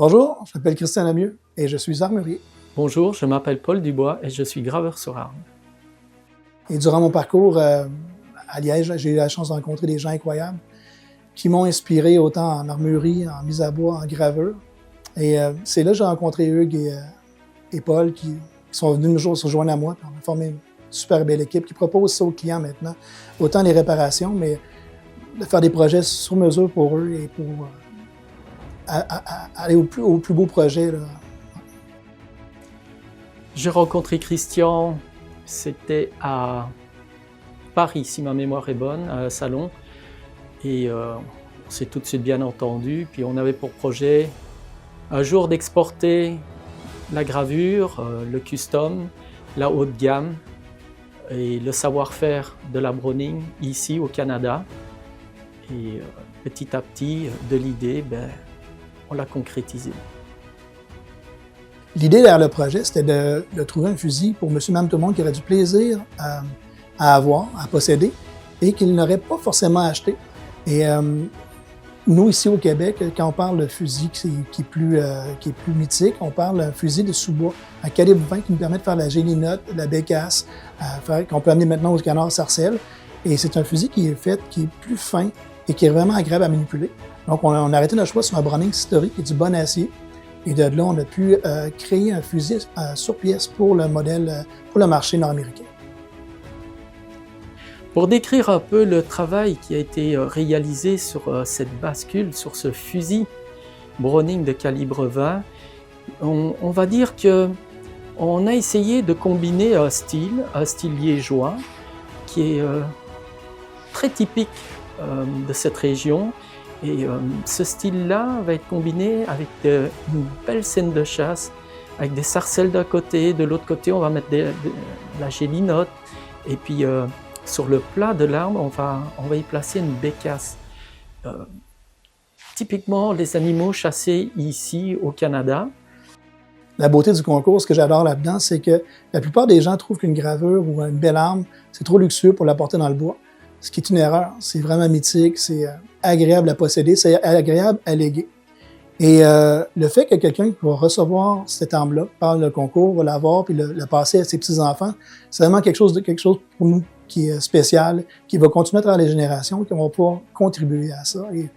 Bonjour, je m'appelle Christian Lemieux et je suis armurier. Bonjour, je m'appelle Paul Dubois et je suis graveur sur arme. Et durant mon parcours à Liège, j'ai eu la chance de rencontrer des gens incroyables qui m'ont inspiré autant en armurerie, en mise à bois, en graveur. Et c'est là que j'ai rencontré Hugues et Paul qui sont venus un jour se joindre à moi. On a formé une super belle équipe qui propose ça aux clients maintenant. Autant les réparations, mais de faire des projets sur mesure pour eux et pour aller au plus beau projet, là. J'ai rencontré Christian, c'était à Paris, si ma mémoire est bonne, à un salon. Et on s'est tout de suite bien entendu. Puis on avait pour projet un jour d'exporter la gravure, le custom, la haute gamme et le savoir-faire de la Browning ici au Canada. Et petit à petit, de l'idée, on l'a concrétisé. L'idée derrière le projet, c'était de trouver un fusil pour monsieur, madame, tout le monde qui aurait du plaisir à avoir, à posséder, et qu'il n'aurait pas forcément acheté. Et nous, ici au Québec, quand on parle de fusil qui est plus mythique, on parle d'un fusil de sous-bois, un calibre 20 qui nous permet de faire la gélinotte, la bécasse, qu'on peut amener maintenant au canard sarcelle. Et c'est un fusil qui est plus fin et qui est vraiment agréable à manipuler. Donc, on a arrêté notre choix sur un Browning historique et du bon acier. Et de là, on a pu créer un fusil sur pièce pour le modèle, pour le marché nord-américain. Pour décrire un peu le travail qui a été réalisé sur cette bascule, sur ce fusil Browning de calibre 20, on va dire qu'on a essayé de combiner un style liégeois qui est très typique de cette région. Et ce style-là va être combiné avec une belle scène de chasse, avec des sarcelles d'un côté, de l'autre côté on va mettre de la gélinotte, et puis sur le plat de l'arme on va y placer une bécasse. Typiquement les animaux chassés ici au Canada. La beauté du concours, ce que j'adore là-dedans, c'est que la plupart des gens trouvent qu'une gravure ou une belle arme, c'est trop luxueux pour la porter dans le bois. Ce qui est une erreur, c'est vraiment mythique, c'est agréable à posséder, c'est agréable à léguer. Et le fait que quelqu'un qui va recevoir cette arme-là par le concours, va l'avoir puis le passer à ses petits-enfants, c'est vraiment quelque chose pour nous qui est spécial, qui va continuer à travers les générations, qui vont pouvoir contribuer à ça. Et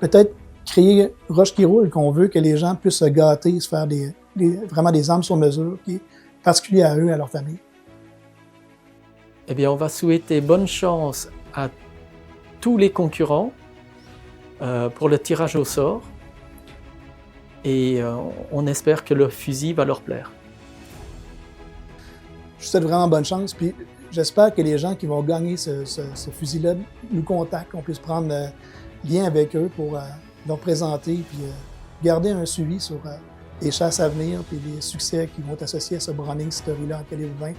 peut-être créer roche qui roule, qu'on veut que les gens puissent se gâter, se faire vraiment des armes sur mesure, qui est particulier à eux et à leur famille. Eh bien, on va souhaiter bonne chance à tous les concurrents pour le tirage au sort et on espère que le fusil va leur plaire. Je vous souhaite vraiment bonne chance, puis j'espère que les gens qui vont gagner ce fusil-là nous contactent, qu'on puisse prendre lien avec eux pour leur présenter, puis garder un suivi sur les chasses à venir, puis les succès qui vont être associés à ce Browning Story-là en calibre 20.